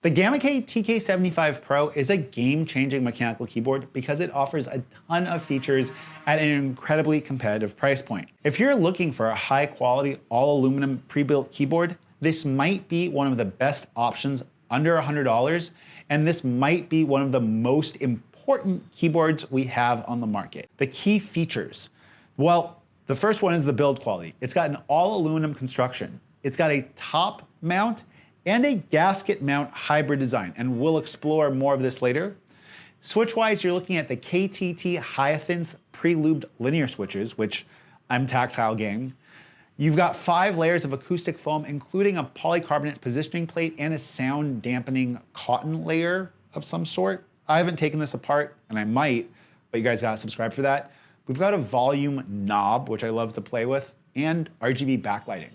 The Gamakay Tk75 Pro is a game-changing mechanical keyboard because it offers a ton of features at an incredibly competitive price point. If you're looking for a high-quality, all-aluminum pre-built keyboard, this might be one of the best options under $100, and this might be one of the most important keyboards we have on the market. The key features. Well, the first one is the build quality. It's got an all-aluminum construction. It's got a top mount and a gasket mount hybrid design, and we'll explore more of this later. Switch-wise, you're looking at the KTT Hyacinth pre-lubed linear switches, which I'm tactile gang. You've got 5 layers of acoustic foam, including a polycarbonate positioning plate and a sound dampening cotton layer of some sort. I haven't taken this apart, and I might, but you guys gotta subscribe for that. We've got a volume knob, which I love to play with, and RGB backlighting.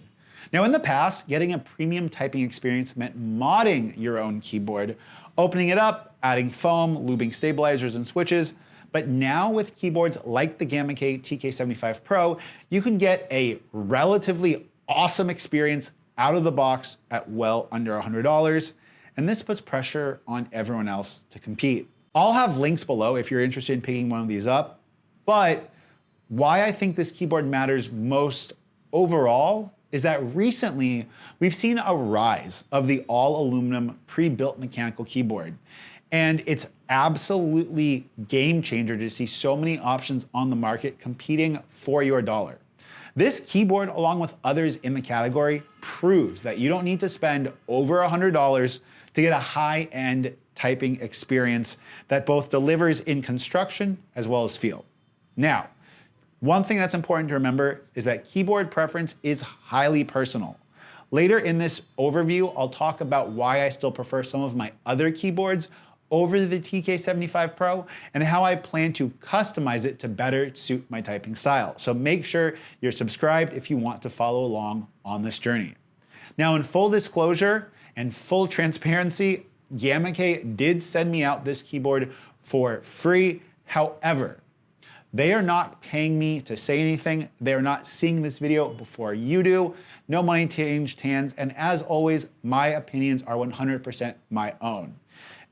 Now, in the past, getting a premium typing experience meant modding your own keyboard, opening it up, adding foam, lubing stabilizers and switches. But now with keyboards like the Gamakay Tk75 Pro, you can get a relatively awesome experience out of the box at well under $100. And this puts pressure on everyone else to compete. I'll have links below if you're interested in picking one of these up. But why I think this keyboard matters most overall is that recently we've seen a rise of the all-aluminum pre-built mechanical keyboard. And it's absolutely game changer to see so many options on the market competing for your dollar. This keyboard, along with others in the category, proves that you don't need to spend over $100 to get a high-end typing experience that both delivers in construction as well as feel. Now, one thing that's important to remember is that keyboard preference is highly personal. Later in this overview, I'll talk about why I still prefer some of my other keyboards over the Tk75 Pro and how I plan to customize it to better suit my typing style. So make sure you're subscribed if you want to follow along on this journey. Now, in full disclosure and full transparency, Gamakay did send me out this keyboard for free. However, they are not paying me to say anything. They are not seeing this video before you do. No money changed hands. And as always, my opinions are 100% my own.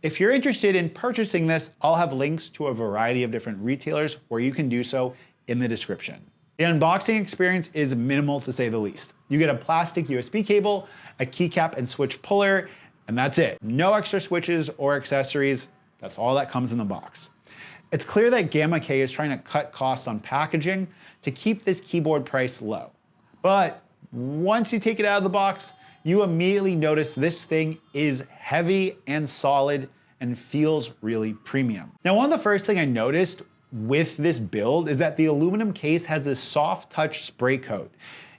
If you're interested in purchasing this, I'll have links to a variety of different retailers where you can do so in the description. The unboxing experience is minimal to say the least. You get a plastic USB cable, a keycap and switch puller, and that's it. No extra switches or accessories. That's all that comes in the box. It's clear that Gamakay is trying to cut costs on packaging to keep this keyboard price low. But once you take it out of the box, you immediately notice this thing is heavy and solid and feels really premium. Now, one of the first things I noticed with this build is that the aluminum case has this soft touch spray coat.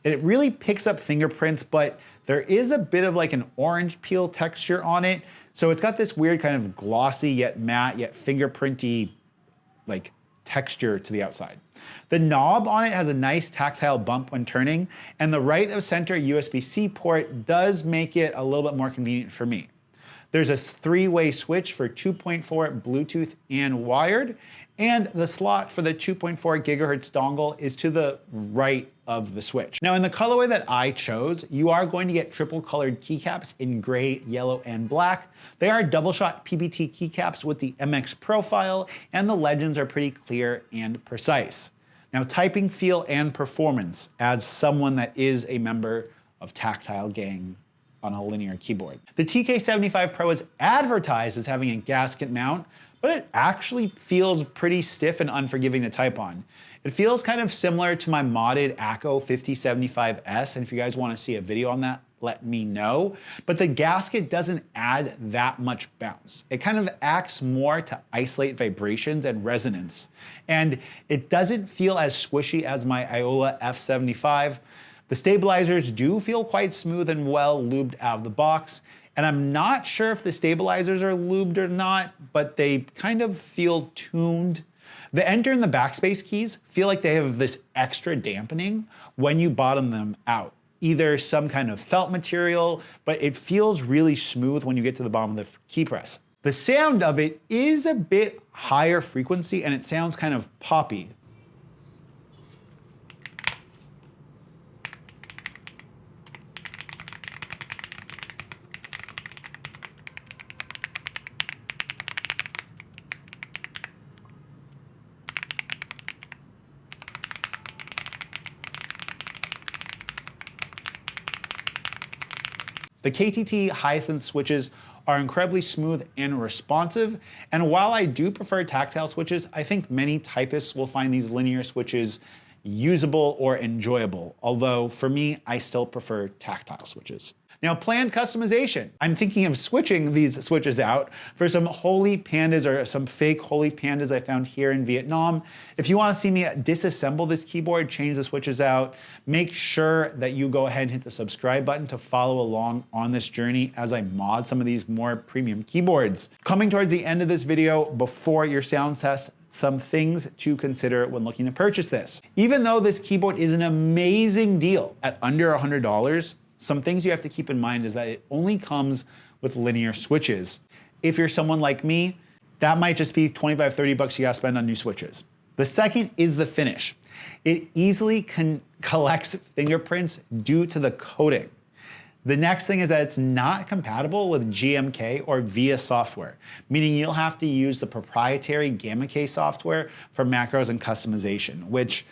And it really picks up fingerprints, but there is a bit of like an orange peel texture on it. So it's got this weird kind of glossy yet matte yet fingerprinty like texture to the outside. The knob on it has a nice tactile bump when turning, and the right of center USB-C port does make it a little bit more convenient for me. There's a 3-way switch for 2.4 Bluetooth and wired, and the slot for the 2.4 gigahertz dongle is to the right of the switch. Now, in the colorway that I chose, you are going to get triple colored keycaps in gray, yellow, and black. They are double shot PBT keycaps with the MX profile, and the legends are pretty clear and precise. Now, typing feel and performance as someone that is a member of Tactile Gang on a linear keyboard. The Tk75 Pro is advertised as having a gasket mount, but it actually feels pretty stiff and unforgiving to type on. It feels kind of similar to my modded Acco 5075S, and if you guys want to see a video on that, let me know. But the gasket doesn't add that much bounce. It kind of acts more to isolate vibrations and resonance. And it doesn't feel as squishy as my Iola F75. The stabilizers do feel quite smooth and well lubed out of the box. And I'm not sure if the stabilizers are lubed or not, but they kind of feel tuned. The enter and the backspace keys feel like they have this extra dampening when you bottom them out. Either some kind of felt material, but it feels really smooth when you get to the bottom of the key press. The sound of it is a bit higher frequency and it sounds kind of poppy. The KTT Hyacinth switches are incredibly smooth and responsive, and while I do prefer tactile switches, I think many typists will find these linear switches usable or enjoyable, although for me, I still prefer tactile switches. Now, planned customization. I'm thinking of switching these switches out for some holy pandas or some fake holy pandas I found here in Vietnam. If you want to see me disassemble this keyboard, change the switches out, make sure that you go ahead and hit the subscribe button to follow along on this journey as I mod some of these more premium keyboards. Coming towards the end of this video, before your sound test, some things to consider when looking to purchase this. Even though this keyboard is an amazing deal at under $100, some things you have to keep in mind is that it only comes with linear switches. If you're someone like me, that might just be 25, 30 bucks you gotta spend on new switches. The second is the finish. It easily collects fingerprints due to the coating. The next thing is that it's not compatible with GMK or VIA software, meaning you'll have to use the proprietary Gamakay software for macros and customization, which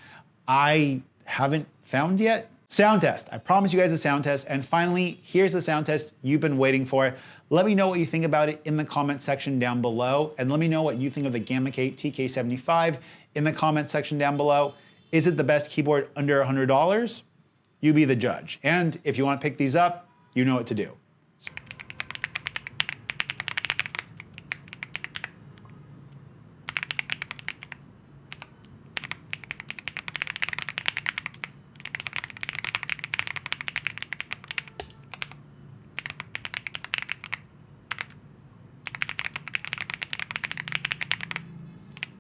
I haven't found yet. Sound test. I promise you guys a sound test. And finally, here's the sound test you've been waiting for. Let me know what you think about it in the comment section down below. And let me know what you think of the Gamakay Tk75 in the comment section down below. Is it the best keyboard under $100? You be the judge. And if you want to pick these up, you know what to do.